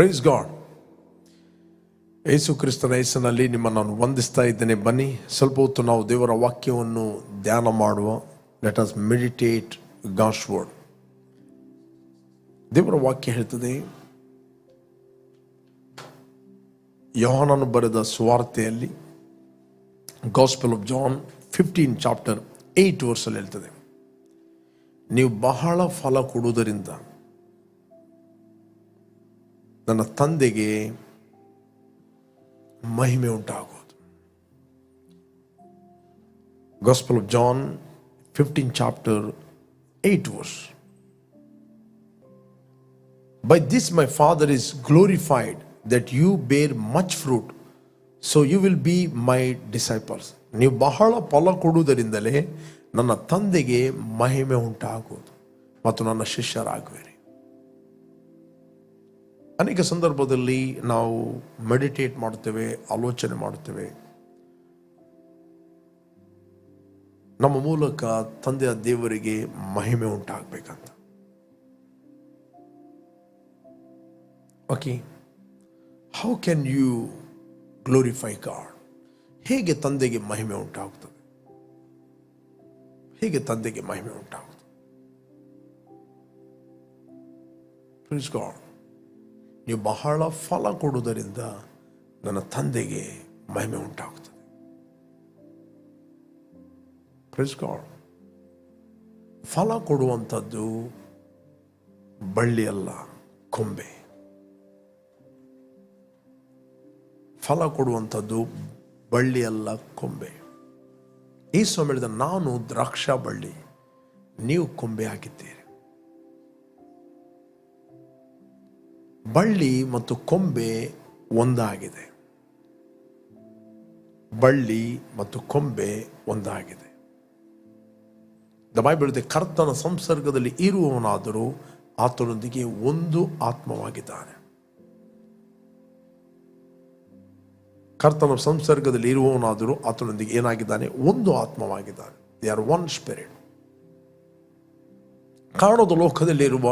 Praise God. ಯೇಸು ಕ್ರಿಸ್ತನ ಹೆಸರಿನಲ್ಲಿ ನಿಮ್ಮನ್ನು ನಾನು ವಂದಿಸ್ತಾ ಇದ್ದೇನೆ. ಬನ್ನಿ ಸ್ವಲ್ಪ ಹೊತ್ತು ನಾವು ದೇವರ ವಾಕ್ಯವನ್ನು ಧ್ಯಾನ ಮಾಡುವ. Let us meditate God's word. ದೇವರ ವಾಕ್ಯ ಹೇಳ್ತದೆ, ಯೋಹಾನನು ಬರೆದ ಸುವಾರ್ತೆಯಲ್ಲಿ ಗಾಸ್ಪೆಲ್ ಆಫ್ ಜಾನ್ 15 ಚಾಪ್ಟರ್ 8 ವರ್ಸಲ್ಲಿ ಹೇಳ್ತದೆ, ನೀವು ಬಹಳ ಫಲ ಕೊಡುವುದರಿಂದ ನನ್ನ ತಂದೆಗೆ ಮಹಿಮೆ ಉಂಟಾಗುವುದು. Gospel of John 15 chapter 8 verse. By this my Father is glorified, that you bear much fruit, so you will be my disciples. ನೀವು ಬಹಳ ಫಲ ಕೊಡುವುದರಿಂದಲೇ ನನ್ನ ತಂದೆಗೆ ಮಹಿಮೆ ಉಂಟಾಗುವುದು ಮತ್ತು ನನ್ನ ಶಿಷ್ಯರಾಗುವಿರಿ. ಅನೇಕ ಸಂದರ್ಭದಲ್ಲಿ ನಾವು ಮೆಡಿಟೇಟ್ ಮಾಡುತ್ತೇವೆ, ಆಲೋಚನೆ ಮಾಡುತ್ತೇವೆ, ನಮ್ಮ ಮೂಲಕ ತಂದೆಯ ದೇವರಿಗೆ ಮಹಿಮೆ ಉಂಟಾಗಬೇಕಂತ. Okay, how can you glorify God? ಹೇಗೆ ತಂದೆಗೆ ಮಹಿಮೆ ಉಂಟಾಗುತ್ತದೆ? ಹೇಗೆ ತಂದೆಗೆ ಮಹಿಮೆ ಉಂಟಾಗುತ್ತದೆ? Praise God. ನೀವು ಬಹಳ ಫಲ ಕೊಡುವುದರಿಂದ ನನ್ನ ತಂದೆಗೆ ಮಹಿಮೆ ಉಂಟಾಗುತ್ತದೆ. Praise God. ಫಲ ಕೊಡುವಂಥದ್ದು ಬಳ್ಳಿ ಅಲ್ಲ, ಕೊಂಬೆ. ಫಲ ಕೊಡುವಂಥದ್ದು ಬಳ್ಳಿ ಅಲ್ಲ, ಕೊಂಬೆ. ಯೇಸು ಹೇಳಿದ, ನಾನು ದ್ರಾಕ್ಷಾ ಬಳ್ಳಿ, ನೀವು ಕೊಂಬೆ ಆಗಿದ್ದೀರಿ. ಬಳ್ಳಿ ಮತ್ತು ಕೊಂಬೆ ಒಂದಾಗಿದೆ. ಬಳ್ಳಿ ಮತ್ತು ಕೊಂಬೆ ಒಂದಾಗಿದೆ. ದ ಬೈಬಲ್ ಹೇಳುತ್ತೆ, ಕರ್ತನ ಸಂಸರ್ಗದಲ್ಲಿ ಇರುವವನಾದರೂ ಆತನೊಂದಿಗೆ ಒಂದು ಆತ್ಮವಾಗಿದ್ದಾನೆ. ಕರ್ತನ ಸಂಸರ್ಗದಲ್ಲಿ ಇರುವವನಾದರೂ ಆತನೊಂದಿಗೆ ಏನಾಗಿದ್ದಾನೆ? ಒಂದು ಆತ್ಮವಾಗಿದ್ದಾನೆ. They are one spirit. ಕಾಣದ ಲೋಕದಲ್ಲಿರುವ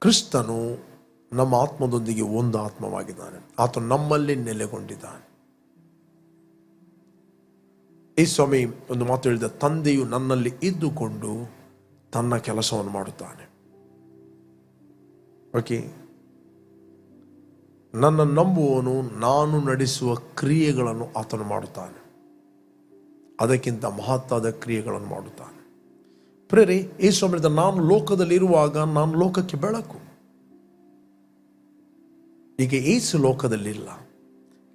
ಕ್ರಿಸ್ತನು ನಮ್ಮ ಆತ್ಮದೊಂದಿಗೆ ಒಂದು ಆತ್ಮವಾಗಿದ್ದಾನೆ. ಆತ ನಮ್ಮಲ್ಲಿ ನೆಲೆಗೊಂಡಿದ್ದಾನೆ. ಈ ಸ್ವಾಮಿ ಒಂದು ಮಾತು ಹೇಳಿದ, ತಂದೆಯು ನನ್ನಲ್ಲಿ ಇದ್ದುಕೊಂಡು ತನ್ನ ಕೆಲಸವನ್ನು ಮಾಡುತ್ತಾನೆ. ಓಕೆ, ನನ್ನ ನಂಬುವವನು ನಾನು ನಡೆಸುವ ಕ್ರಿಯೆಗಳನ್ನು ಆತನು ಮಾಡುತ್ತಾನೆ, ಅದಕ್ಕಿಂತ ಮಹತ್ತಾದ ಕ್ರಿಯೆಗಳನ್ನು ಮಾಡುತ್ತಾನೆ. ಪ್ರೇರೆ, ಯೇಸು ಹೇಳಿದ, ನಾನು ಲೋಕದಲ್ಲಿರುವಾಗ ನಾನು ಲೋಕಕ್ಕೆ ಬೆಳಕು. ಈಗ ಯೇಸು ಲೋಕದಲ್ಲಿಲ್ಲ,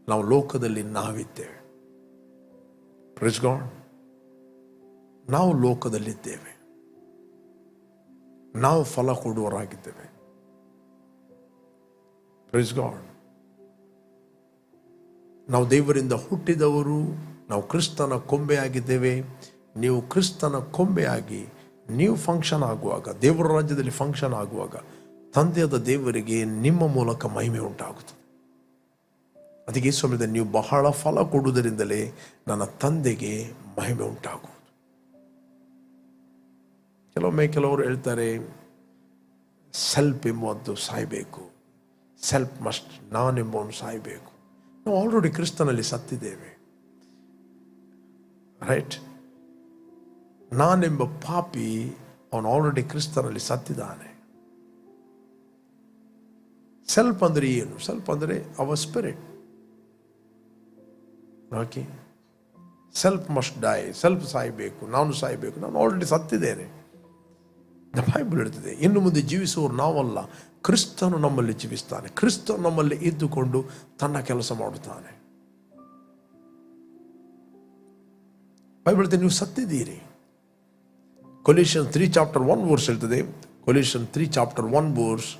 ನಾವು ಲೋಕದಲ್ಲಿ ನಾವಿದ್ದೇವೆ. Praise God. ನಾವು ಲೋಕದಲ್ಲಿದ್ದೇವೆ, ನಾವು ಫಲ ಕೊಡುವವರಾಗಿದ್ದೇವೆ. Praise God. ನಾವು ದೇವರಿಂದ ಹುಟ್ಟಿದವರು, ನಾವು ಕ್ರಿಸ್ತನ ಕೊಂಬೆಯಾಗಿದ್ದೇವೆ. ನೀವು ಕ್ರಿಸ್ತನ ಕೊಂಬೆಯಾಗಿ ನೀವು ಫಂಕ್ಷನ್ ಆಗುವಾಗ, ದೇವರ ರಾಜ್ಯದಲ್ಲಿ ಫಂಕ್ಷನ್ ಆಗುವಾಗ, ತಂದೆಯಾದ ದೇವರಿಗೆ ನಿಮ್ಮ ಮೂಲಕ ಮಹಿಮೆ ಉಂಟಾಗುತ್ತದೆ. ಅದಕ್ಕೆ ಈ ಸಮಯದಲ್ಲಿ ನೀವು ಬಹಳ ಫಲ ಕೊಡುವುದರಿಂದಲೇ ನನ್ನ ತಂದೆಗೆ ಮಹಿಮೆ ಉಂಟಾಗುವುದು. ಕೆಲವರು ಹೇಳ್ತಾರೆ, ಸೆಲ್ಫ್ ಎಂಬುದು ಸಾಯಬೇಕು, ಸೆಲ್ಫ್ ಮಸ್ಟ್, ನಾನೆಂಬವನು ಸಾಯಬೇಕು. ನಾವು ಆಲ್ರೆಡಿ ಕ್ರಿಸ್ತನಲ್ಲಿ ಸತ್ತಿದ್ದೇವೆ. ರೈಟ್? ನಾನೆಂಬ ಪಾಪಿ ಅವನು ಆಲ್ರೆಡಿ ಕ್ರಿಸ್ತನಲ್ಲಿ ಸತ್ತಿದ್ದಾನೆ. ಸೆಲ್ಫ್ ಅಂದರೆ ಏನು? ಸೆಲ್ಫ್ ಅಂದರೆ our spirit. Okay, self must die, self ಸಾಯಬೇಕು, ನಾನು ಸಾಯಬೇಕು, ನಾನು ಆಲ್ರೆಡಿ ಸತ್ತಿದ್ದೇನೆ. ದ ಬೈಬಲ್ ಹೇಳ್ತದೆ, ಇನ್ನು ಮುಂದೆ ಜೀವಿಸುವವರು ನಾವಲ್ಲ, ಕ್ರಿಸ್ತನು ನಮ್ಮಲ್ಲಿ ಜೀವಿಸ್ತಾನೆ. ಕ್ರಿಸ್ತನು ನಮ್ಮಲ್ಲಿ ಇದ್ದುಕೊಂಡು ತನ್ನ ಕೆಲಸ ಮಾಡುತ್ತಾನೆ. ಬೈಬಲ್ ಹೇಳ್ತದೆ, ನೀವು ಸತ್ತಿದ್ದೀರಿ. ಕೊಲೀಷಿಯನ್ಸ್ 3 ಚಾಪ್ಟರ್ 1 ವರ್ಸ್ ಹೇಳ್ತದೆ. ಕೊಲೀಷಿಯನ್ಸ್ 3 ಚಾಪ್ಟರ್ 1 ವರ್ಸ್,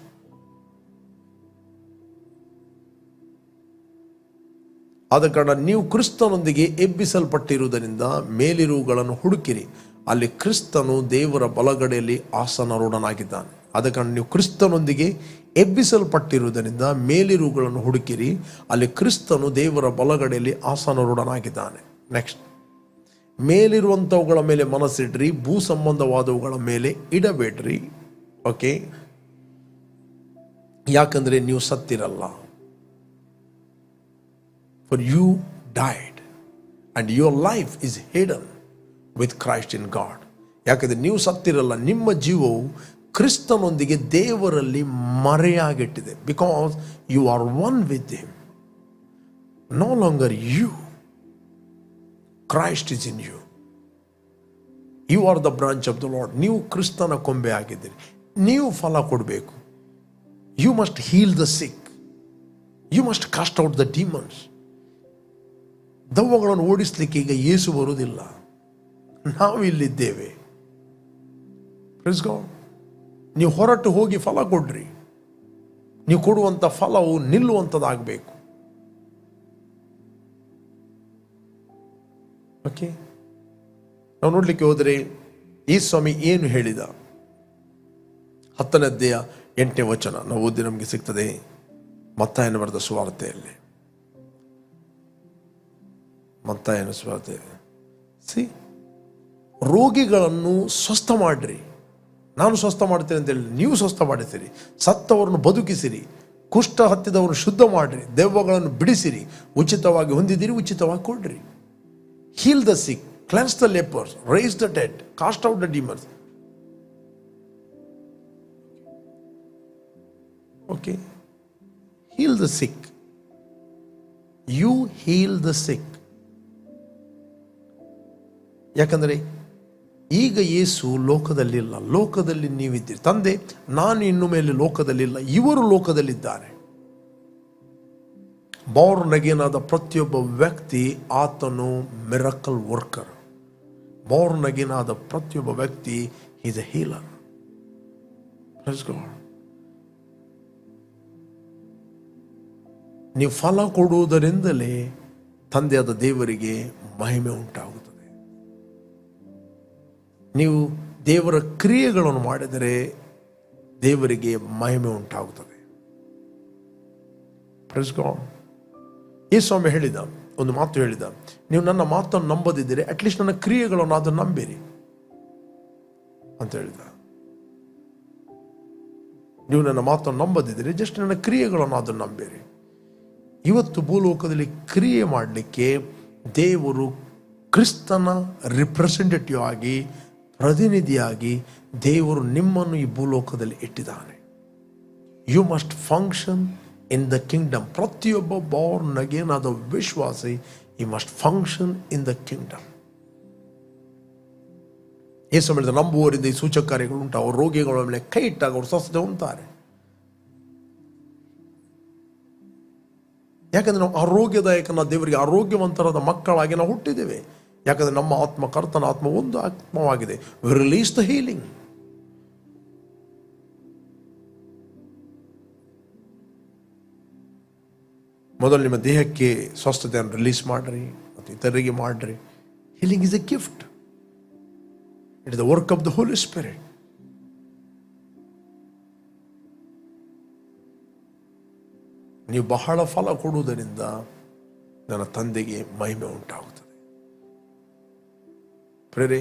ಆದ ಕಾರಣ ನೀವು ಕ್ರಿಸ್ತನೊಂದಿಗೆ ಎಬ್ಬಿಸಲ್ಪಟ್ಟಿರುವುದರಿಂದ ಮೇಲಿರುವುಗಳನ್ನು ಹುಡುಕಿರಿ, ಅಲ್ಲಿ ಕ್ರಿಸ್ತನು ದೇವರ ಬಲಗಡೆಯಲ್ಲಿ ಆಸನಾರೂಢನಾಗಿದ್ದಾನೆ. ಆದ ಕಾರಣ ನೀವು ಕ್ರಿಸ್ತನೊಂದಿಗೆ ಎಬ್ಬಿಸಲ್ಪಟ್ಟಿರುವುದರಿಂದ ಮೇಲಿರುವುಗಳನ್ನು ಹುಡುಕಿರಿ, ಅಲ್ಲಿ ಕ್ರಿಸ್ತನು ದೇವರ ಬಲಗಡೆಯಲ್ಲಿ ಆಸನಾರೂಢನಾಗಿದ್ದಾನೆ. ನೆಕ್ಸ್ಟ್, ಮೇಲಿರುವಂಥವುಗಳ ಮೇಲೆ ಮನಸ್ಸಿಡ್ರಿ, ಭೂ ಸಂಬಂಧವಾದವುಗಳ ಮೇಲೆ ಇಡಬೇಡ್ರಿ. ಓಕೆ, ಯಾಕಂದರೆ ನೀವು ಸತ್ತಿರಲ್ಲ. For you died and your life is hidden with Christ in God. ಯಾಕಂದರೆ ನೀವು ಸತ್ತಿರಲ್ಲ, ನಿಮ್ಮ ಜೀವವು ಕ್ರಿಸ್ತನೊಂದಿಗೆ ದೇವರಲ್ಲಿ ಮರೆಯಾಗಿಟ್ಟಿದೆ. Because you are one with him. No longer you, Christ is in you. You are the branch of the Lord. ನೀವು ಕ್ರಿಸ್ತನ ಕೊಂಬೆ ಆಗಿದ್ದೀರಿ. ನೀವು ಫಲ ಕೊಡಬೇಕು. You must heal the sick. You must cast out the demons. ದೆವ್ವಗಳನ್ನು ಓಡಿಸ್ಲಿಕ್ಕೆ ಈಗ ಯೇಸು ಬರುವುದಿಲ್ಲ, ನಾವು ಇಲ್ಲಿದ್ದೇವೆ. Praise god. ನೀವು ಹೊರಟು ಹೋಗಿ ಫಲ ಕೊಡ್ರಿ. ನೀವು ಕೊಡುವಂಥ ಫಲವು ನಿಲ್ಲುವಂಥದ್ದಾಗಬೇಕು. ಓಕೆ, ನಾವು ನೋಡಲಿಕ್ಕೆ ಹೋದರೆ ಈ ಸ್ವಾಮಿ ಏನು ಹೇಳಿದ, 10ನೇ ಅಧ್ಯಾಯ 8ನೇ ವಚನ ನಾವು ಓದಿ ನಮಗೆ ಸಿಗ್ತದೆ. ಮತ್ತಾಯನ ಬರೆದ ಸುವಾರ್ತೆಯಲ್ಲಿ, ಮತ್ತಾಯನ ಸುವಾರ್ತೆ. ರೋಗಿಗಳನ್ನು ಸ್ವಸ್ಥ ಮಾಡ್ರಿ. ನಾನು ಸ್ವಸ್ಥ ಮಾಡ್ತೇನೆ ಅಂತ ಹೇಳಿ ನೀವು ಸ್ವಸ್ಥ ಮಾಡಿಸಿರಿ. ಸತ್ತವರನ್ನು ಬದುಕಿಸಿರಿ. ಕುಷ್ಠ ಹತ್ತಿದವರನ್ನು ಶುದ್ಧ ಮಾಡಿರಿ. ದೆವ್ವಗಳನ್ನು ಬಿಡಿಸಿರಿ. ಉಚಿತವಾಗಿ ಹೊಂದಿದ್ದೀರಿ, ಉಚಿತವಾಗಿ ಕೊಡ್ರಿ. Heal the sick, cleanse the lepers, raise the dead, cast out the demons. Okay, heal the sick. You heal the sick. ಯಾಕಂದರೆ ಈಗ ಯೇಸು ಲೋಕದಲ್ಲಿಲ್ಲ, ಲೋಕದಲ್ಲಿ ನೀವಿದ್ದೀರಿ. ತಂದೆ, ನಾನು ಇನ್ನು ಮೇಲೆ ಲೋಕದಲ್ಲಿಲ್ಲ, ಇವರು ಲೋಕದಲ್ಲಿದ್ದಾರೆ. ಬಾರ್ನ್ ಅಗೇನ್ ಆದ ಪ್ರತಿಯೊಬ್ಬ ವ್ಯಕ್ತಿ ಆತನು ಮಿರಕಲ್ ವರ್ಕರ್. ಬಾರ್ನ್ ಅಗೇನ್ ಆದ ಪ್ರತಿಯೊಬ್ಬ ವ್ಯಕ್ತಿ ಈಸ್ ಎ ಹೀಲರ್. ನೀವು ಫಲ ಕೊಡುವುದರಿಂದಲೇ ತಂದೆಯಾದ ದೇವರಿಗೆ ಮಹಿಮೆ ಉಂಟಾಗುತ್ತದೆ. ನೀವು ದೇವರ ಕ್ರಿಯೆಗಳನ್ನು ಮಾಡಿದರೆ ದೇವರಿಗೆ ಮಹಿಮೆ ಉಂಟಾಗುತ್ತದೆ. Praise god. ಈ ಸ್ವಾಮಿ ಹೇಳಿದ ಒಂದು ಮಾತು ಹೇಳಿದ, ನೀವು ನನ್ನ ಮಾತನ್ನು ನಂಬದಿದ್ದರೆ ಅಟ್ಲೀಸ್ಟ್ ನನ್ನ ಕ್ರಿಯೆಗಳನ್ನು ಅದನ್ನು ನಂಬಿರಿ ಅಂತ ಹೇಳಿದ. ನೀವು ನನ್ನ ಮಾತನ್ನು ನಂಬದಿದ್ದರೆ ಜಸ್ಟ್ ನನ್ನ ಕ್ರಿಯೆಗಳನ್ನು ಅದನ್ನು ನಂಬಿರಿ. ಇವತ್ತು ಭೂಲೋಕದಲ್ಲಿ ಕ್ರಿಯೆ ಮಾಡಲಿಕ್ಕೆ ದೇವರು ಕ್ರಿಸ್ತನ ರಿಪ್ರೆಸೆಂಟೇಟಿವ್ ಆಗಿ, ಪ್ರತಿನಿಧಿಯಾಗಿ ದೇವರು ನಿಮ್ಮನ್ನು ಈ ಭೂಲೋಕದಲ್ಲಿ ಇಟ್ಟಿದ್ದಾನೆ. You must function in the kingdom. ಪ್ರತಿಯೊಬ್ಬ ಬಾರ್ನ್ ಅಗೇನ್ ಆದ ವಿಶ್ವಾಸಿ ಈ must function in the kingdom. Yesu ಹೇಳಿದ, ನಂಬುವವರಿಂದ ಈ ಸೂಚಕ ಕಾರ್ಯಗಳು ಉಂಟು. ಅವರು ರೋಗಿಗಳ ಮೇಲೆ ಕೈ ಇಟ್ಟಾಗ ಅವರು ಸ್ವಸ್ಥತೆ ಹೊಂದುತ್ತಾರೆ. ಯಾಕಂದ್ರೆ ನಾವು ಆರೋಗ್ಯದಾಯಕನ ದೇವರಿಗೆ ಆರೋಗ್ಯವಂತರಾದ ಮಕ್ಕಳಾಗಿ ನಾವು ಹುಟ್ಟಿದ್ದೇವೆ. ಯಾಕಂದ್ರೆ ನಮ್ಮ ಆತ್ಮ, ಕರ್ತನ ಆತ್ಮ ಒಂದು ಆತ್ಮವಾಗಿದೆ. We release the healing. ಮೊದಲು ನಿಮ್ಮ ದೇಹಕ್ಕೆ ಸ್ವಸ್ಥತೆಯನ್ನು ರಿಲೀಸ್ ಮಾಡ್ರಿ ಮತ್ತು ಇತರರಿಗೆ ಮಾಡ್ರಿ. Healing is a gift. It is the work of the Holy Spirit. ನೀವು ಬಹಳ ಫಲ ಕೊಡುವುದರಿಂದ ನನ್ನ ತಂದೆಗೆ ಮಹಿಮೆ ಉಂಟಾಗುತ್ತದೆ. ಪ್ರೇರೆ,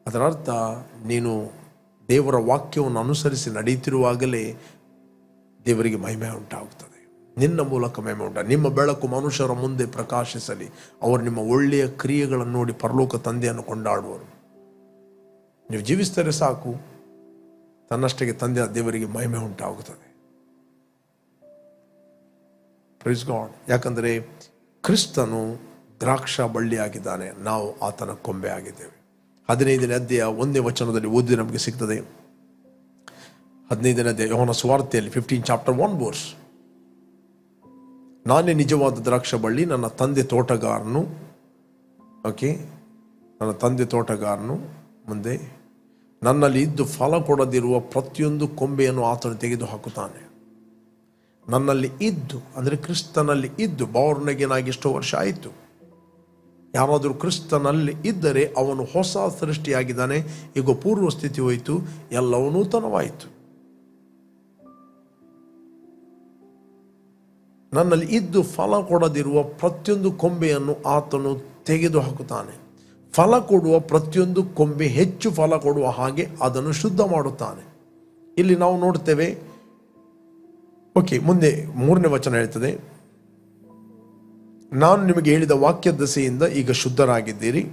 ಅದರ ಅರ್ಥ ನೀನು ದೇವರ ವಾಕ್ಯವನ್ನು ಅನುಸರಿಸಿ ನಡೆಯುತ್ತಿರುವಾಗಲೇ ದೇವರಿಗೆ ಮಹಿಮೆ ಉಂಟಾಗುತ್ತದೆ. ನಿನ್ನ ಮೂಲಕ ಮಹಿಮೆ ಉಂಟ. ನಿಮ್ಮ ಬೆಳಕು ಮನುಷ್ಯರ ಮುಂದೆ ಪ್ರಕಾಶಿಸಲಿ, ಅವರು ನಿಮ್ಮ ಒಳ್ಳೆಯ ಕ್ರಿಯೆಗಳನ್ನು ನೋಡಿ ಪರಲೋಕ ತಂದೆಯನ್ನು ಕೊಂಡಾಡುವರು. ನೀವು ಜೀವಿಸಿದರೆ ಸಾಕು, ತನ್ನಷ್ಟಕ್ಕೆ ತಂದೆಯ ದೇವರಿಗೆ ಮಹಿಮೆ ಉಂಟಾಗುತ್ತದೆ. Praise god. ಯಾಕಂದರೆ ಕ್ರಿಸ್ತನು ದ್ರಾಕ್ಷ ಬಳ್ಳಿಯಾಗಿದ್ದಾನೆ, ನಾವು ಆತನ ಕೊಂಬೆ ಆಗಿದ್ದೇವೆ. 15ನೇ ಅಧ್ಯಾಯ 1ನೇ ವಚನದಲ್ಲಿ ಓದಿ ನಮಗೆ ಸಿಗ್ತದೆ. 15ನೇ ಅಧ್ಯಾಯ ಯೋಹನ ಸುವಾರ್ತೆಯಲ್ಲಿ 15 chapter 1 verse. ನಾನೇ ನಿಜವಾದ ದ್ರಾಕ್ಷ ಬಳ್ಳಿ, ನನ್ನ ತಂದೆ ತೋಟಗಾರನು. ಓಕೆ, ನನ್ನ ತಂದೆ ತೋಟಗಾರನು. ಮುಂದೆ, ನನ್ನಲ್ಲಿ ಇದ್ದು ಫಲ ಕೊಡದಿರುವ ಪ್ರತಿಯೊಂದು ಕೊಂಬೆಯನ್ನು ಆತನು ತೆಗೆದು ಹಾಕುತ್ತಾನೆ. ನನ್ನಲ್ಲಿ ಇದ್ದು ಅಂದರೆ ಕ್ರಿಸ್ತನಲ್ಲಿ ಇದ್ದು. ಬಾರ್ನಗೇನಾಗಿ ಎಷ್ಟೋ ವರ್ಷ ಆಯಿತು. ಯಾರಾದರೂ ಕ್ರಿಸ್ತನಲ್ಲಿ ಇದ್ದರೆ ಅವನು ಹೊಸ ಸೃಷ್ಟಿಯಾಗಿದ್ದಾನೆ. ಈಗ ಪೂರ್ವ ಸ್ಥಿತಿ ಹೋಯಿತು, ಎಲ್ಲವೂ ನೂತನವಾಯಿತು. ನನ್ನಲ್ಲಿ ಇದ್ದು ಫಲ ಕೊಡದಿರುವ ಪ್ರತಿಯೊಂದು ಕೊಂಬೆಯನ್ನು ಆತನು ತೆಗೆದು ಹಾಕುತ್ತಾನೆ. ಫಲ ಕೊಡುವ ಪ್ರತಿಯೊಂದು ಕೊಂಬೆ ಹೆಚ್ಚು ಫಲ ಕೊಡುವ ಹಾಗೆ ಅದನ್ನು ಶುದ್ಧ ಮಾಡುತ್ತಾನೆ. ಇಲ್ಲಿ ನಾವು ನೋಡ್ತೇವೆ, ಓಕೆ, ಮುಂದೆ 3ನೇ ವಚನ ಹೇಳ್ತದೆ, ನಾನು ನಿಮಗೆ ಹೇಳಿದ ವಾಕ್ಯ ದಸೆಯಿಂದ ಈಗ ಶುದ್ಧರಾಗಿದ್ದೀರಿ.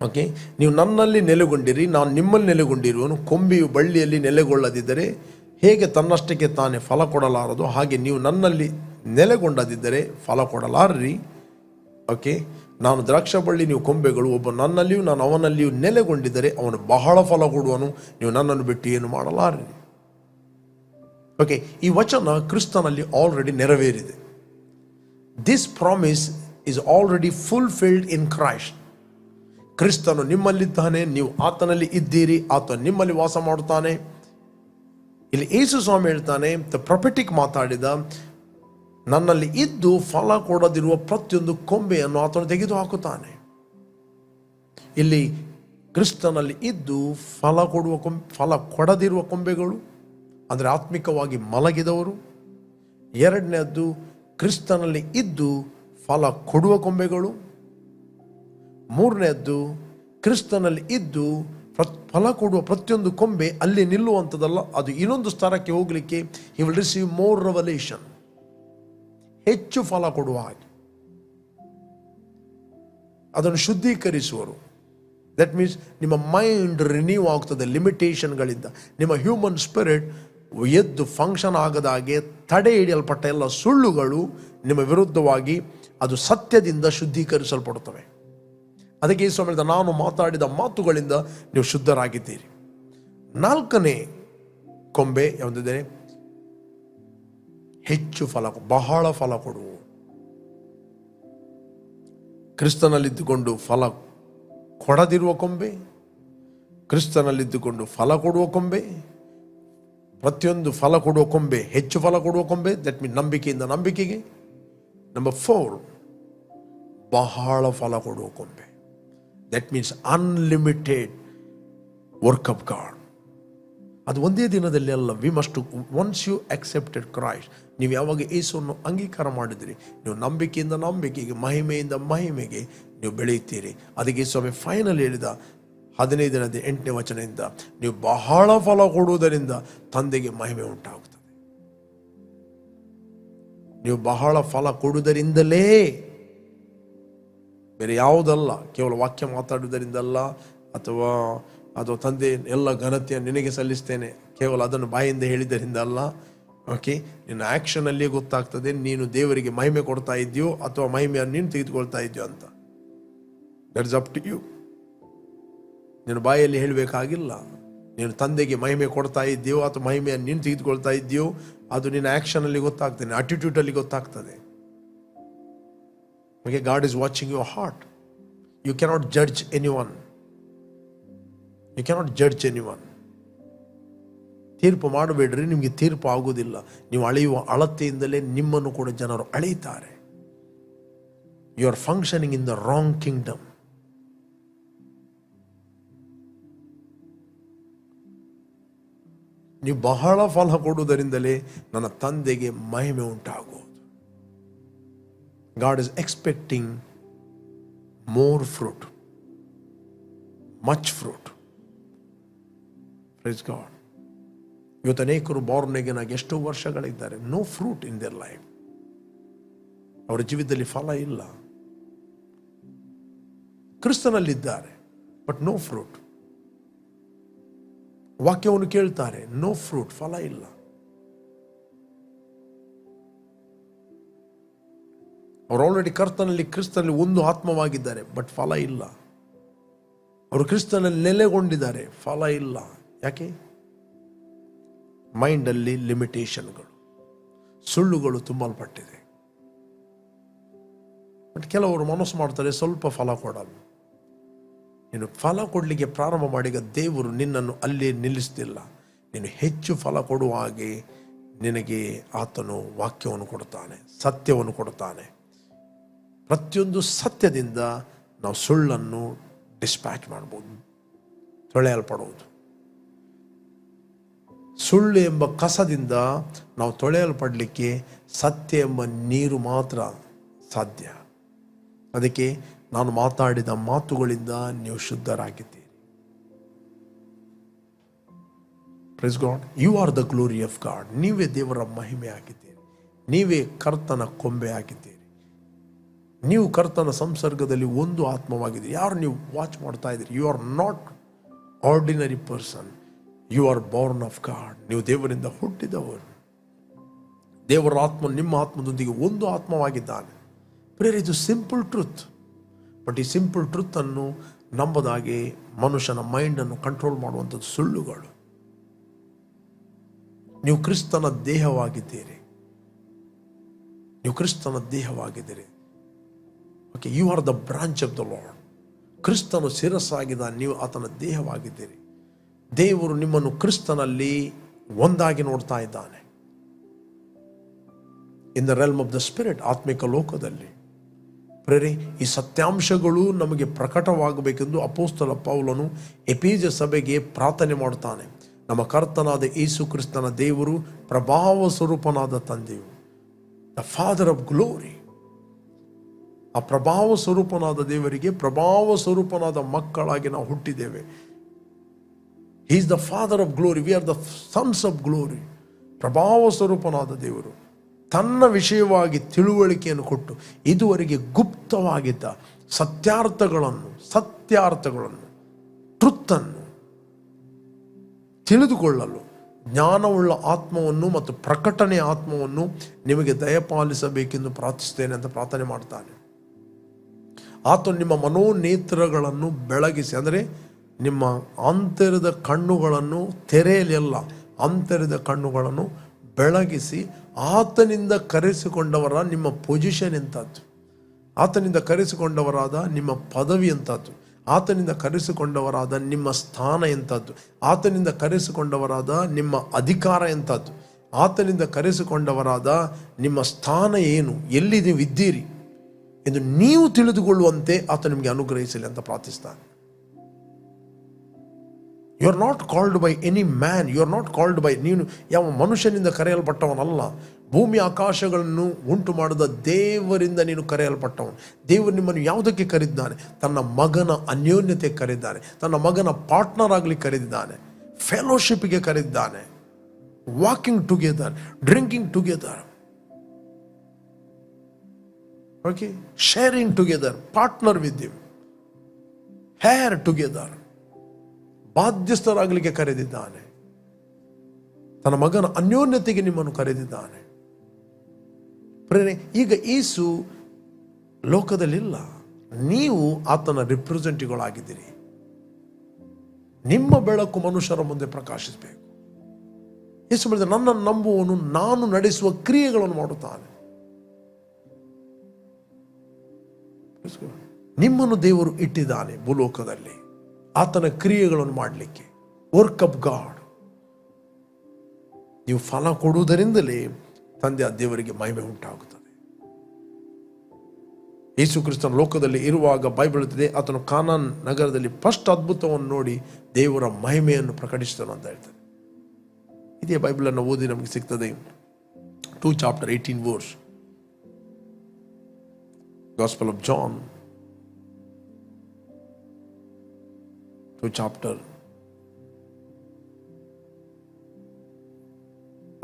ಓಕೆ, ನೀವು ನನ್ನಲ್ಲಿ ನೆಲೆಗೊಂಡಿರಿ, ನಾನು ನಿಮ್ಮಲ್ಲಿ ನೆಲೆಗೊಂಡಿರುವನು. ಕೊಂಬೆಯು ಬಳ್ಳಿಯಲ್ಲಿ ನೆಲೆಗೊಳ್ಳದಿದ್ದರೆ ಹೇಗೆ ತನ್ನಷ್ಟಕ್ಕೆ ತಾನೇ ಫಲ ಕೊಡಲಾರದು, ಹಾಗೆ ನೀವು ನನ್ನಲ್ಲಿ ನೆಲೆಗೊಂಡದಿದ್ದರೆ ಫಲ ಕೊಡಲಾರ್ರಿ. ಓಕೆ, ನಾನು ದ್ರಾಕ್ಷ ಬಳ್ಳಿ, ನೀವು ಕೊಂಬೆಗಳು. ಒಬ್ಬ ನನ್ನಲ್ಲಿಯೂ ನಾನು ಅವನಲ್ಲಿಯೂ ನೆಲೆಗೊಂಡಿದ್ದರೆ ಅವನು ಬಹಳ ಫಲ ಕೊಡುವನು. ನೀವು ನನ್ನನ್ನು ಬಿಟ್ಟು ಏನು ಮಾಡಲಾರ್ರಿ. ಓಕೆ, ಈ ವಚನ ಕ್ರಿಸ್ತನಲ್ಲಿ ಆಲ್ರೆಡಿ ನೆರವೇರಿದೆ. This promise is already fulfilled in Christ. ಕ್ರಿಸ್ತನು ನಿಮ್ಮಲ್ಲಿದ್ದಾನೆ, ನೀವು ಆತನಲ್ಲಿ ಇದ್ದೀರಿ, ಆತ ನಿಮ್ಮಲ್ಲಿ ವಾಸ ಮಾಡುತ್ತಾನೆ. ಇಲ್ಲಿ ಯೇಸು ಸ್ವಾಮಿ ಹೇಳ್ತಾನೆ, ದ ಪ್ರೊಫೆಟಿಕ್ ಮಾತಾಡಿದ, ನನ್ನಲ್ಲಿ ಇದ್ದು ಫಲ ಕೊಡದಿರುವ ಪ್ರತಿಯೊಂದು ಕೊಂಬೆಯನ್ನು ಆತನು ತೆಗೆದು ಹಾಕುತ್ತಾನೆ. ಇಲ್ಲಿ ಕ್ರಿಸ್ತನಲ್ಲಿ ಇದ್ದು ಫಲ ಕೊಡದಿರುವ ಕೊಂಬೆಗಳು ಅಂದರೆ ಆತ್ಮಿಕವಾಗಿ ಮಲಗಿದವರು. ಎರಡನೇದ್ದು, ಕ್ರಿಸ್ತನಲ್ಲಿ ಇದ್ದು ಫಲ ಕೊಡುವ ಕೊಂಬೆಗಳು. ಮೂರನೇದ್ದು, ಕ್ರಿಸ್ತನಲ್ಲಿ ಇದ್ದು ಫಲ ಕೊಡುವ ಪ್ರತಿಯೊಂದು ಕೊಂಬೆ ಅಲ್ಲಿ ನಿಲ್ಲುವಂಥದ್ದಲ್ಲ, ಅದು ಇನ್ನೊಂದು ಸ್ತರಕ್ಕೆ ಹೋಗಲಿಕ್ಕೆ he will receive more revelation, ಹೆಚ್ಚು ಫಲ ಕೊಡುವ ಹಾಗೆ ಅದನ್ನು ಶುದ್ಧೀಕರಿಸುವರು. ದಟ್ ಮೀನ್ಸ್ ನಿಮ್ಮ ಮೈಂಡ್ ರಿನ್ಯೂ ಆಗ್ತದೆ ಲಿಮಿಟೇಷನ್ಗಳಿಂದ. ನಿಮ್ಮ ಹ್ಯೂಮನ್ ಸ್ಪಿರಿಟ್ ಎದ್ದು ಫಂಕ್ಷನ್ ಆಗದ ಹಾಗೆ ತಡೆ ಹಿಡಿಯಲ್ಪಟ್ಟ ಎಲ್ಲ ಸುಳ್ಳುಗಳು ನಿಮ್ಮ ವಿರುದ್ಧವಾಗಿ ಅದು ಸತ್ಯದಿಂದ ಶುದ್ಧೀಕರಿಸಲ್ಪಡುತ್ತವೆ. ಅದಕ್ಕೆ ಈ ಸಮಯದ ನಾನು ಮಾತಾಡಿದ ಮಾತುಗಳಿಂದ ನೀವು ಶುದ್ಧರಾಗಿದ್ದೀರಿ. 4ನೇ ಕೊಂಬೆ ಯಾವುದಿದೆ? ಹೆಚ್ಚು ಫಲ, ಬಹಳ ಫಲ ಕೊಡುವು. ಕ್ರಿಸ್ತನಲ್ಲಿದ್ದುಕೊಂಡು ಫಲ ಕೊಡದಿರುವ ಕೊಂಬೆ, ಕ್ರಿಸ್ತನಲ್ಲಿದ್ದುಕೊಂಡು ಫಲ ಕೊಡುವ ಕೊಂಬೆ. ಪ್ರತಿಯೊಂದು ಫಲ ಕೊಡುವ ಕೊಂಬೆ ಹೆಚ್ಚು ಫಲ ಕೊಡುವ ಕೊಂಬೆ. ದಟ್ ಮೀನ್ಸ್ ನಂಬಿಕೆಯಿಂದ ನಂಬಿಕೆಗೆ. ನಂಬರ್ 4, ಬಹಳ ಫಲ ಕೊಡುವ ಕೊಂಬೆ. That means unlimited work of God. ಅದು ಒಂದೇ ದಿನದಲ್ಲಿ ಅಲ್ಲ. We must once you accepted Christ, ನೀವು ಯಾವಾಗ ಯೇಸುವನ್ನು ಅಂಗೀಕಾರ ಮಾಡಿದಿರಿ, ನೀವು ನಂಬಿಕೆಯಿಂದ ನಂಬಿಕೆಗೆ, ಮಹಿಮೆಯಿಂದ ಮಹಿಮೆಗೆ ನೀವು ಬೆಳೆಯುತ್ತೀರಿ. ಅದಕ್ಕೆ ಸ್ವಾಮಿ ಫೈನಲ್ ಹೇಳಿದ 15ನೇ 8ನೇ ವಚನದಿಂದ, ನೀವು ಬಹಳ ಫಲ ಕೊಡುವುದರಿಂದ ತಂದೆಗೆ ಮಹಿಮೆ ಉಂಟಾಗುತ್ತದೆ. ನೀವು ಬಹಳ ಫಲ ಕೊಡುವುದರಿಂದಲೇ, ಬೇರೆ ಯಾವುದಲ್ಲ. ಕೇವಲ ವಾಕ್ಯ ಮಾತಾಡುವುದರಿಂದಲ್ಲ, ಅಥವಾ ತಂದೆ ಎಲ್ಲ ಘನತೆಯನ್ನು ನಿನಗೆ ಸಲ್ಲಿಸ್ತೇನೆ, ಕೇವಲ ಅದನ್ನು ಬಾಯಿಂದ ಹೇಳಿದ್ದರಿಂದ ಅಲ್ಲ. ಓಕೆ, ನಿನ್ನ ಆ್ಯಕ್ಷನಲ್ಲಿ ಗೊತ್ತಾಗ್ತದೆ ನೀನು ದೇವರಿಗೆ ಮಹಿಮೆ ಕೊಡ್ತಾ ಇದೆಯೋ ಅಥವಾ ಮಹಿಮೆಯನ್ನು ನೀನು ತೆಗೆದುಕೊಳ್ತಾ ಇದೆಯೋ ಅಂತ. That is up to you. ನೀನು ಬಾಯಲ್ಲಿ ಹೇಳಬೇಕಾಗಿಲ್ಲ. ನೀನು ತಂದೆಗೆ ಮಹಿಮೆ ಕೊಡ್ತಾ ಇದ್ದೀಯೋ ಅಥವಾ ಮಹಿಮೆಯನ್ನು ನೀನು ತೆಗೆದುಕೊಳ್ತಾ ಇದ್ದೀಯೋ ಅದು ನಿನ್ನ ಆ್ಯಕ್ಷನಲ್ಲಿ ಗೊತ್ತಾಗ್ತದೆ, ಅಟಿಟ್ಯೂಡಲ್ಲಿ ಗೊತ್ತಾಗ್ತದೆ. Okay, God is watching your heart. You cannot judge anyone. You cannot judge anyone. ತೀರ್ಪು ಮಾಡಬೇಡ್ರಿ, ನಿಮಗೆ ತೀರ್ಪು ಆಗುವುದಿಲ್ಲ. ನೀವು ಅಳೆಯುವ ಅಳತೆಯಿಂದಲೇ ನಿಮ್ಮನ್ನು ಕೂಡ ಜನರು ಅಳೆಯುತ್ತಾರೆ. You are functioning in the wrong kingdom. ನೀವು ಬಹಳ ಫಲ ಕೊಡುವುದರಿಂದಲೇ ನನ್ನ ತಂದೆಗೆ ಮಹಿಮೆ ಉಂಟಾಗುವುದು. God is expecting more fruit, much fruit. Praise God. ಇವತ್ತು ಅನೇಕರು ಬಾರ್ನ್ ಅಗೇನ್ ಆಗಿ ಎಷ್ಟೋ ವರ್ಷಗಳಿದ್ದಾರೆ, no fruit in their life. ಅವರ ಜೀವಿತದಲ್ಲಿ ಫಲ ಇಲ್ಲ. ಕ್ರಿಸ್ತನಲ್ಲಿದ್ದಾರೆ ಬಟ್ ನೋ ಫ್ರೂಟ್. ವಾಕ್ಯವನ್ನು ಕೇಳ್ತಾರೆ, ನೋ ಫ್ರೂಟ್, ಫಲ ಇಲ್ಲ. ಅವರು ಆಲ್ರೆಡಿ ಕ್ರಿಸ್ತನಲ್ಲಿ ಒಂದು ಆತ್ಮವಾಗಿದ್ದಾರೆ ಬಟ್ ಫಲ ಇಲ್ಲ. ಅವರು ಕ್ರಿಸ್ತನಲ್ಲಿ ನೆಲೆಗೊಂಡಿದ್ದಾರೆ, ಫಲ ಇಲ್ಲ. ಯಾಕೆ? ಮೈಂಡಲ್ಲಿ ಲಿಮಿಟೇಷನ್ಗಳು, ಸುಳ್ಳುಗಳು ತುಂಬಲ್ಪಟ್ಟಿದೆ. ಬಟ್ ಕೆಲವರು ಮನಸ್ಸು ಮಾಡ್ತಾರೆ, ಸ್ವಲ್ಪ ಫಲ ಕೊಡಲ್ಲ. ನೀನು ಫಲ ಕೊಡಲಿಕ್ಕೆ ಪ್ರಾರಂಭ ಮಾಡಿಗ ದೇವರು ನಿನ್ನನ್ನು ಅಲ್ಲಿ ನಿಲ್ಲಿಸ್ತಿಲ್ಲ. ನೀನು ಹೆಚ್ಚು ಫಲ ಕೊಡುವ ಹಾಗೆ ನಿನಗೆ ಆತನು ವಾಕ್ಯವನ್ನು ಕೊಡುತ್ತಾನೆ, ಸತ್ಯವನ್ನು ಕೊಡುತ್ತಾನೆ. ಪ್ರತಿಯೊಂದು ಸತ್ಯದಿಂದ ನಾವು ಸುಳ್ಳನ್ನು ಡಿಸ್ಪ್ಯಾಚ್ ಮಾಡ್ಬೋದು, ತೊಳೆಯಲ್ಪಡುವುದು. ಸುಳ್ಳು ಎಂಬ ಕಸದಿಂದ ನಾವು ತೊಳೆಯಲ್ಪಡಲಿಕ್ಕೆ ಸತ್ಯ ಎಂಬ ನೀರು ಮಾತ್ರ ಸಾಧ್ಯ. ಅದಕ್ಕೆ ನಾನು ಮಾತಾಡಿದ ಮಾತುಗಳಿಂದ ನೀವು ಶುದ್ಧರಾಗಿದ್ದೀರಿ. Praise God. You are the glory of God. ನೀವೇ ದೇವರ ಮಹಿಮೆ ಆಗಿದ್ದೀರಿ. ನೀವೇ ಕರ್ತನ ಕೊಂಬೆ ಆಗಿದ್ದೀರಿ. ನೀವು ಕರ್ತನ ಸಂಸರ್ಗದಲ್ಲಿ ಒಂದು ಆತ್ಮವಾಗಿದ್ದೀರಿ. ಯಾರು ನೀವು ವಾಚ್ ಮಾಡ್ತಾ ಇದ್ದೀರಿ, you are not ordinary person, you are born of God. ನೀವು ದೇವರಿಂದ ಹುಟ್ಟಿದವರು. ದೇವರ ಆತ್ಮ ನಿಮ್ಮ ಆತ್ಮದೊಂದಿಗೆ ಒಂದು ಆತ್ಮವಾಗಿದ್ದಾನೆ. ಪ್ರೇರ್, ಇದು ಸಿಂಪಲ್ ಟ್ರುತ್. ಬಟ್ ಈ ಸಿಂಪಲ್ ಟ್ರುತ್ ಅನ್ನು ನಂಬದಾಗೆ ಮನುಷ್ಯನ ಮೈಂಡನ್ನು ಕಂಟ್ರೋಲ್ ಮಾಡುವಂಥದ್ದು ಸುಳ್ಳುಗಳು. ನೀವು ಕ್ರಿಸ್ತನ ದೇಹವಾಗಿದ್ದೀರಿ. ನೀವು ಕ್ರಿಸ್ತನ ದೇಹವಾಗಿದ್ದೀರಿ. Okay, you are the branch of the Lord. ಕ್ರಿಸ್ತನು ಶಿರಸ್ಸಾಗಿದ್ದಾನೆ, ನೀವು ಆತನ ದೇಹವಾಗಿದ್ದೀರಿ. ದೇವರು ನಿಮ್ಮನ್ನು ಕ್ರಿಸ್ತನಲ್ಲಿ ಒಂದಾಗಿ ನೋಡ್ತಾ ಇದ್ದಾನೆ. In the realm of the spirit, ಆತ್ಮಿಕ ಲೋಕದಲ್ಲಿ. ಪ್ರೇರೆ, ಈ ಸತ್ಯಾಂಶಗಳು ನಮಗೆ ಪ್ರಕಟವಾಗಬೇಕೆಂದು ಅಪೊಸ್ತಲ ಪೌಲನು ಎಫೆಸ ಸಭೆಗೆ ಪ್ರಾರ್ಥನೆ ಮಾಡುತ್ತಾನೆ. ನಮ್ಮ ಕರ್ತನಾದ ಯೇಸು ಕ್ರಿಸ್ತನ ದೇವರು, ಪ್ರಭಾವ ಸ್ವರೂಪನಾದ ತಂದೆಯು, ದ ಫಾದರ್ ಆಫ್ ಗ್ಲೋರಿ. ಆ ಪ್ರಭಾವ ಸ್ವರೂಪನಾದ ದೇವರಿಗೆ ಪ್ರಭಾವ ಸ್ವರೂಪನಾದ ಮಕ್ಕಳಾಗಿ ನಾವು ಹುಟ್ಟಿದ್ದೇವೆ. He is the father of glory, we are the sons of glory. ಪ್ರಭಾವ ಸ್ವರೂಪನಾದ ದೇವರು ತನ್ನ ವಿಷಯವಾಗಿ ತಿಳುವಳಿಕೆಯನ್ನು ಕೊಟ್ಟು ಇದುವರೆಗೆ ಗುಪ್ತವಾಗಿದ್ದ ಸತ್ಯಾರ್ಥಗಳನ್ನು ಟ್ರುತ್ತನ್ನು ತಿಳಿದುಕೊಳ್ಳಲು ಜ್ಞಾನವುಳ್ಳ ಆತ್ಮವನ್ನು ಮತ್ತು ಪ್ರಕಟಣೆಯ ಆತ್ಮವನ್ನು ನಿಮಗೆ ದಯಪಾಲಿಸಬೇಕೆಂದು ಪ್ರಾರ್ಥಿಸ್ತೇನೆ ಅಂತ ಪ್ರಾರ್ಥನೆ ಮಾಡ್ತಾನೆ. ಆತನು ನಿಮ್ಮ ಮನೋನೇತ್ರಗಳನ್ನು ಬೆಳಗಿಸಿ, ಅಂದರೆ ನಿಮ್ಮ ಅಂತರದ ಕಣ್ಣುಗಳನ್ನು ತೆರೆಯಲಿಲ್ಲ, ಅಂತರದ ಕಣ್ಣುಗಳನ್ನು ಬೆಳಗಿಸಿ, ಆತನಿಂದ ಕರೆಸಿಕೊಂಡವರ ನಿಮ್ಮ ಪೊಸಿಷನ್ ಎಂಥದ್ದು, ಆತನಿಂದ ಕರೆಸಿಕೊಂಡವರಾದ ನಿಮ್ಮ ಪದವಿ ಎಂಥದ್ದು, ಆತನಿಂದ ಕರೆಸಿಕೊಂಡವರಾದ ನಿಮ್ಮ ಸ್ಥಾನ ಎಂಥದ್ದು, ಆತನಿಂದ ಕರೆಸಿಕೊಂಡವರಾದ ನಿಮ್ಮ ಅಧಿಕಾರ ಎಂಥದ್ದು, ಆತನಿಂದ ಕರೆಸಿಕೊಂಡವರಾದ ನಿಮ್ಮ ಸ್ಥಾನ ಏನು, ಎಲ್ಲಿ ನೀವು ಇದ್ದೀರಿ ಎಂದು ನೀವು ತಿಳಿದುಕೊಳ್ಳುವಂತೆ ಆತ ನಿಮಗೆ ಅನುಗ್ರಹಿಸಲಿ ಅಂತ ಪ್ರಾರ್ಥಿಸ್ತಾನೆ. You are not called by any man, you are not called by, ನೀನು ಯಾವ ಮನುಷ್ಯನಿಂದ ಕರೆಯಲ್ಪಟ್ಟವನಲ್ಲ. ಭೂಮಿ ಆಕಾಶಗಳನ್ನು ಉಂಟು ಮಾಡಿದ ದೇವರಿಂದ ನೀನು ಕರೆಯಲ್ಪಟ್ಟವನು. ದೇವರು ನಿಮ್ಮನ್ನು ಯಾವುದಕ್ಕೆ ಕರೆದಿದ್ದಾನೆ? ತನ್ನ ಮಗನ ಅನ್ಯೋನ್ಯತೆ ಕರೆದಿದ್ದಾನೆ, ತನ್ನ ಮಗನ ಪಾರ್ಟ್ನರ್ ಆಗಲಿ ಕರೆದಿದ್ದಾನೆ, ಫೆಲೋಶಿಪ್ಗೆ ಕರೆದಿದ್ದಾನೆ, walking together, drinking together, okay, sharing together, partner with him, heir together, ಬಾಧ್ಯಸ್ಥರಾಗಲಿಕ್ಕೆ ಕರೆದಿದ್ದಾನೆ. ತನ್ನ ಮಗನ ಅನ್ಯೋನ್ಯತೆಗೆ ನಿಮ್ಮನ್ನು ಕರೆದಿದ್ದಾನೆ. ಪ್ರೇರೆ, ಈಗ ಯೇಸು ಲೋಕದಲ್ಲಿಲ್ಲ, ನೀವು ಆತನ ರಿಪ್ರೆಸೆಂಟಿವ್ಗಳಾಗಿದ್ದೀರಿ. ನಿಮ್ಮ ಬೆಳಕು ಮನುಷ್ಯರ ಮುಂದೆ ಪ್ರಕಾಶಿಸಬೇಕು. ಯೇಸು ಹೇಳಿದ, ನನ್ನನ್ನು ನಂಬುವವನು ನಾನು ನಡೆಸುವ ಕ್ರಿಯೆಗಳನ್ನು ಮಾಡುತ್ತಾನೆ. ನಿಮ್ಮನ್ನು ದೇವರು ಇಟ್ಟಿದ್ದಾನೆ ಭೂಲೋಕದಲ್ಲಿ ಆತನ ಕ್ರಿಯೆಗಳನ್ನು ಮಾಡಲಿಕ್ಕೆ. Work of God. ನೀವು ಫಲ ಕೊಡುವುದರಿಂದಲೇ ತಂದೆ ದೇವರಿಗೆ ಮಹಿಮೆ ಉಂಟಾಗುತ್ತದೆ. ಯೇಸು ಕ್ರಿಸ್ತನ ಲೋಕದಲ್ಲಿ ಇರುವಾಗ ಬೈಬಲ್ ಹೇಳ್ತದೆ, ಆತನು ಕಾನಾನ್ ನಗರದಲ್ಲಿ ಫಸ್ಟ್ ಅದ್ಭುತವನ್ನು ನೋಡಿ ದೇವರ ಮಹಿಮೆಯನ್ನು ಪ್ರಕಟಿಸಿದನು ಅಂತ ಹೇಳ್ತಾರೆ. ಇದೇ ಬೈಬಲ್ ಅನ್ನು ಓದಿ ನಮಗೆ ಸಿಗ್ತದೆ. 2 chapter 18 verse, Gospel of John 2 chapter,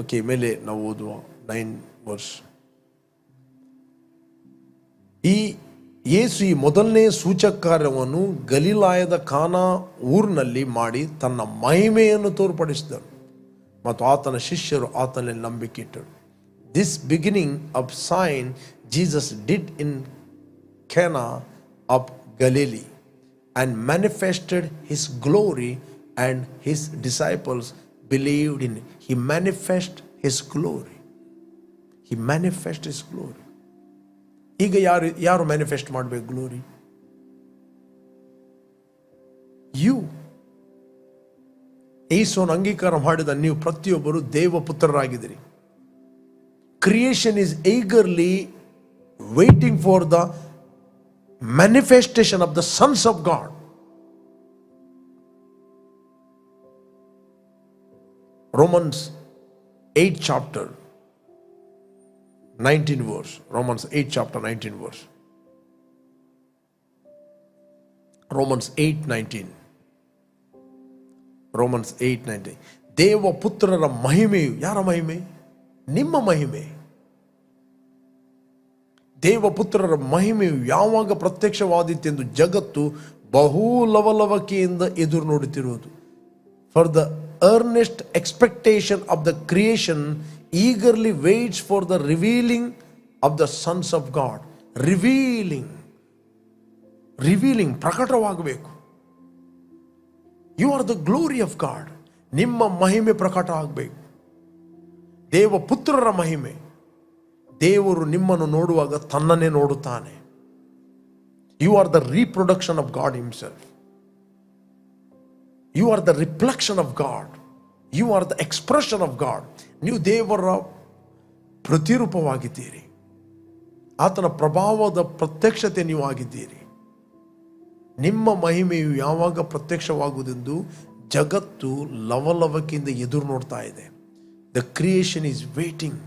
okay, ಮೇಲೆ ನಾವು ಓದುವ 9 verse. ಯೇಸು ಈ ಮೊದಲನೇ ಸೂಚಕ ಕಾರ್ಯವನ್ನು ಗಲಿಲಾಯದ ಕಾನಾ ಊರಿನಲ್ಲಿ ಮಾಡಿ ತನ್ನ ಮಹಿಮೆಯನ್ನು ತೋರ್ಪಡಿಸಿದನು ಮತ್ತು ಆತನ ಶಿಷ್ಯರು ಆತನಲ್ಲಿ ನಂಬಿಕೆ ಇಟ್ಟರು. This beginning of sine Jesus did in Cana of Galilee and manifested his glory, and his disciples believed in him. He manifested his glory. He manifested his glory. ಈಗ ಯಾರು ಮ್ಯಾನಿಫೆಸ್ಟ್ ಮಾಡಬೇಕು ಗ್ಲೋರಿ? ಯು. ಯೇಸುವನ್ನು ಅಂಗೀಕಾರ ಮಾಡಿದ ನೀವು ಪ್ರತಿಯೊಬ್ಬರು ದೇವಪುತ್ರರಾಗಿದ್ದೀರಿ. Creation is eagerly waiting for the manifestation of the sons of God. Romans 8 chapter 19 verse. Romans 8 chapter 19 verse. Romans 8:19. Romans 8:19. ದೇವಪುತ್ರರ ಮಹಿಮೆಯು, ಯಾರ ಮಹಿಮೆ? ನಿಮ್ಮ ಮಹಿಮೆ. ದೇವಪುತ್ರರ ಮಹಿಮೆಯು ಯಾವಾಗ ಪ್ರತ್ಯಕ್ಷವಾದೀತೆಂದು ಜಗತ್ತು ಬಹು ಲವಲವಿಕೆಯಿಂದ ಎದುರು ನೋಡುತ್ತಿರುವುದು. For the earnest expectation of the creation eagerly waits for the revealing of the sons of God. Revealing ಪ್ರಕಟವಾಗಬೇಕು. You are the glory of God. ನಿಮ್ಮ ಮಹಿಮೆ ಪ್ರಕಟ ಆಗಬೇಕು. ದೇವಪುತ್ರರ ಮಹಿಮೆ. ದೇವರು ನಿಮ್ಮನ್ನು ನೋಡುವಾಗ ತನ್ನನ್ನೇ ನೋಡುತ್ತಾನೆ. You are the reproduction of God himself. You are the reflection of God. You are the expression of God. ನೀವು ದೇವರ ಪ್ರತಿರೂಪವಾಗಿದ್ದೀರಿ. ಆತನ ಪ್ರಭಾವದ ಪ್ರತ್ಯಕ್ಷತೆ ನೀವು ಆಗಿದ್ದೀರಿ. ನಿಮ್ಮ ಮಹಿಮೆಯು ಯಾವಾಗ ಪ್ರತ್ಯಕ್ಷವಾಗುವುದೆಂದು ಜಗತ್ತು ಲವಲವಿಕೆಯಿಂದ ಎದುರು ನೋಡ್ತಾ ಇದೆ. The creation is waiting.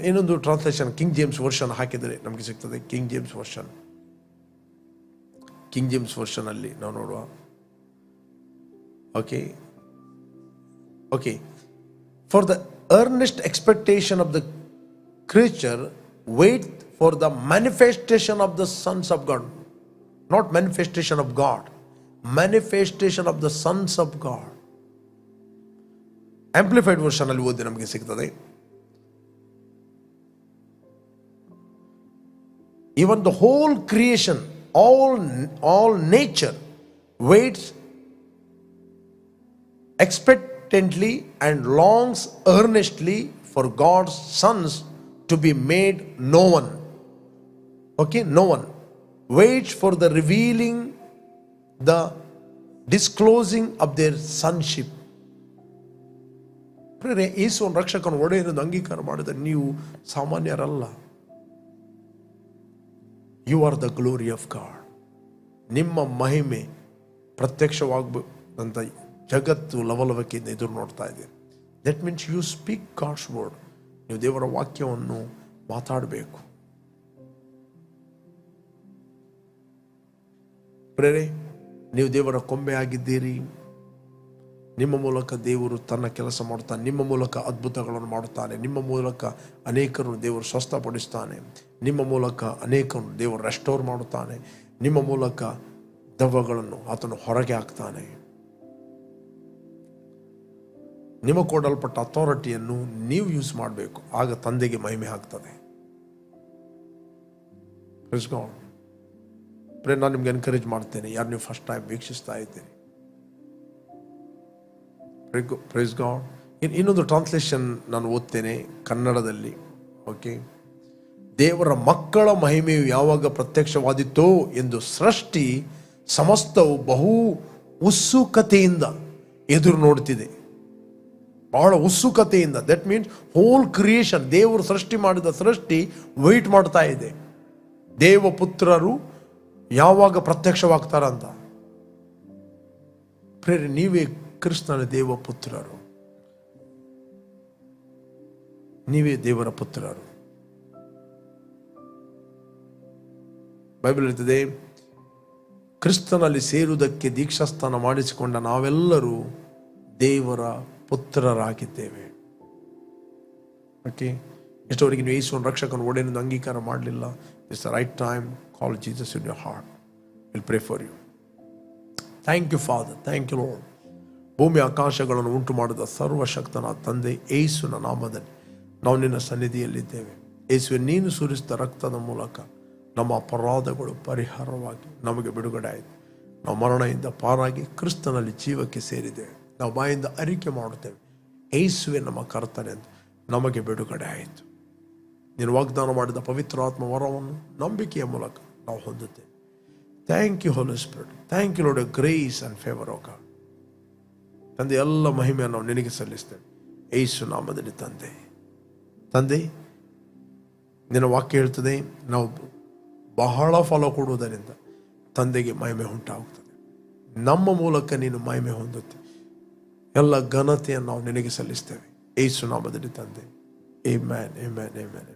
ಇನ್ನೊಂದು ಟ್ರಾನ್ಸ್ಲೇಷನ್ ಕಿಂಗ್ ಜೇಮ್ಸ್ ವರ್ಷನ್ ಹಾಕಿದರೆ ನಮಗೆ ಸಿಗ್ತದೆ. ಕಿಂಗ್ ಜೇಮ್ಸ್ ವರ್ಷನ್ ಅಲ್ಲಿ ನಾವು ನೋಡುವ. Okay for the earnest expectation of the creature wait for the manifestation of the sons of God. Not manifestation of God, manifestation of the sons of God. Amplified version ಅಲ್ಲಿ ಓದಿ ನಮಗೆ ಸಿಗ್ತದೆ. Even the whole creation, all nature waits expectantly and longs earnestly for God's sons to be made known. No one waits for the revealing, the disclosing of their sonship. ಪ್ರೇರೆ, ಯೇಸುವನ್ನು ರಕ್ಷಕನ ಒಡೆಯನೆಂದು ಅಂಗೀಕಾರ ಮಾಡಿದ ನೀವು ಸಾಮಾನ್ಯರಲ್ಲ. You are the glory of God. ನಿಮ್ಮ ಮಹಿಮೆ ಪ್ರತ್ಯಕ್ಷವಾಗಬೇಕಂತ ಜಗತ್ತು ಲವಲವಿಕೆಯಿಂದ ಎದುರು ನೋಡ್ತಾ ಇದೆ. That means you speak God's word. ನೀವು ದೇವರ ವಾಕ್ಯವನ್ನು ಮಾತಾಡಬೇಕು. ಪ್ರೇರೆ, ನೀವು ದೇವರ ಕೊಂಬೆ ಆಗಿದ್ದೀರಿ. ನಿಮ್ಮ ಮೂಲಕ ದೇವರು ತನ್ನ ಕೆಲಸ ಮಾಡುತ್ತಾನೆ. ನಿಮ್ಮ ಮೂಲಕ ಅದ್ಭುತಗಳನ್ನು ಮಾಡುತ್ತಾನೆ. ನಿಮ್ಮ ಮೂಲಕ ಅನೇಕರನ್ನು ದೇವರು ಸ್ವಸ್ಥಪಡಿಸ್ತಾನೆ. ನಿಮ್ಮ ಮೂಲಕ ಅನೇಕರನ್ನು ದೇವರು ರೆಸ್ಟೋರ್ ಮಾಡುತ್ತಾನೆ. ನಿಮ್ಮ ಮೂಲಕ ದೆವ್ವಗಳನ್ನು ಆತನು ಹೊರಗೆ ಹಾಕ್ತಾನೆ. ನಿಮಗೆ ಕೊಡಲ್ಪಟ್ಟ ಅಥಾರಿಟಿಯನ್ನು ನೀವು ಯೂಸ್ ಮಾಡಬೇಕು. ಆಗ ತಂದೆಗೆ ಮಹಿಮೆ ಆಗ್ತದೆ. ನಾನು ನಿಮ್ಗೆ ಎನ್ಕರೇಜ್ ಮಾಡ್ತೇನೆ. ಯಾರು ನೀವು ಫಸ್ಟ್ ಟೈಮ್ ವೀಕ್ಷಿಸ್ತಾ ಇದ್ದೀರಿ, ಪ್ರೈಸ್ ಗಾಡ್. ಇನ್ನೊಂದು ಟ್ರಾನ್ಸ್ಲೇಷನ್ ನಾನು ಓದ್ತೇನೆ ಕನ್ನಡದಲ್ಲಿ. ದೇವರ ಮಕ್ಕಳ ಮಹಿಮೆಯು ಯಾವಾಗ ಪ್ರತ್ಯಕ್ಷವಾದಿತ್ತೋ ಎಂದು ಸೃಷ್ಟಿ ಸಮಸ್ತವು ಬಹು ಉತ್ಸುಕತೆಯಿಂದ ಎದುರು ನೋಡ್ತಿದೆ. ಬಹಳ ಉತ್ಸುಕತೆಯಿಂದ. ದಟ್ ಮೀನ್ಸ್ ಹೋಲ್ ಕ್ರಿಯೇಷನ್, ದೇವರು ಸೃಷ್ಟಿ ಮಾಡಿದ ಸೃಷ್ಟಿ ವೆಯ್ಟ್ ಮಾಡ್ತಾ ಇದೆ. ದೇವಪುತ್ರರು ಯಾವಾಗ ಪ್ರತ್ಯಕ್ಷವಾಗ್ತಾರಂತ. ಪ್ರೇರೆ, ನೀವೇ ಕ್ರಿಸ್ತನ ದೇವಪುತ್ರರು. ನೀವೇ ದೇವರ ಪುತ್ರರು. ಬೈಬಲ್ ಹೇಳ್ತದೆ, ಕ್ರಿಸ್ತನಲ್ಲಿ ಸೇರುವುದಕ್ಕೆ ದೀಕ್ಷಾಸ್ನಾನ ಮಾಡಿಸಿಕೊಂಡ ನಾವೆಲ್ಲರೂ ದೇವರ ಪುತ್ರರಾಗಿದ್ದೇವೆ. ಎಷ್ಟವರೆಗೆ ನೀವು ಯೇಸುವನ್ನು ರಕ್ಷಕನ ಒಡೆಯನೆಂದು ಅಂಗೀಕಾರ ಮಾಡಲಿಲ್ಲ, it's the right time. Call Jesus in your heart. Will pray for you. Thank you Father, thank you Lord. ಭೂಮಿ ಆಕಾಶಗಳನ್ನು ಉಂಟು ಮಾಡಿದ ಸರ್ವಶಕ್ತನ ತಂದೆ ಯೇಸುವಿನ ನಾಮದಲ್ಲಿ ನಾವು ನಿನ್ನ ಸನ್ನಿಧಿಯಲ್ಲಿದ್ದೇವೆ. ಯೇಸುವೆ, ನೀನು ಸುರಿಸಿದ ರಕ್ತದ ಮೂಲಕ ನಮ್ಮ ಅಪರಾಧಗಳು ಪರಿಹಾರವಾಗಿ ನಮಗೆ ಬಿಡುಗಡೆ ಆಯಿತು. ನಾವು ಮರಣದಿಂದ ಪಾರಾಗಿ ಕ್ರಿಸ್ತನಲ್ಲಿ ಜೀವಕ್ಕೆ ಸೇರಿದ್ದೇವೆ. ನಾವು ಬಾಯಿಂದ ಅರಿಕೆ ಮಾಡುತ್ತೇವೆ, ಯೇಸುವೆ ನಮ್ಮ ಕರ್ತನೆ ಅಂತ. ನಮಗೆ ಬಿಡುಗಡೆ ಆಯಿತು. ನೀನು ವಾಗ್ದಾನ ಮಾಡಿದ ಪವಿತ್ರಾತ್ಮ ವರವನ್ನು ನಂಬಿಕೆಯ ಮೂಲಕ ನಾವು ಹೊಂದುತ್ತೇವೆ. Thank you Holy Spirit. Thank you Lord, grace and favour O God. ತಂದೆ, ಎಲ್ಲ ಮಹಿಮೆಯನ್ನು ನಾವು ನಿನಗೆ ಸಲ್ಲಿಸ್ತೇವೆ ಯೇಸು ನಾಮದಲ್ಲಿ. ತಂದೆ, ನಿನ್ನ ವಾಕ್ಯ ಹೇಳ್ತದೆ, ನಾವು ಬಹಳ ಫಲ ಕೊಡುವುದರಿಂದ ತಂದೆಗೆ ಮಹಿಮೆ ಉಂಟಾಗುತ್ತದೆ. ನಮ್ಮ ಮೂಲಕ ನೀನು ಮಹಿಮೆ ಹೊಂದುತ್ತೆ. ಎಲ್ಲ ಘನತೆಯನ್ನು ನಾವು ನಿನಗೆ ಸಲ್ಲಿಸ್ತೇವೆ ಯೇಸು ನಾಮದಲ್ಲಿ ತಂದೆ. Amen, amen, amen.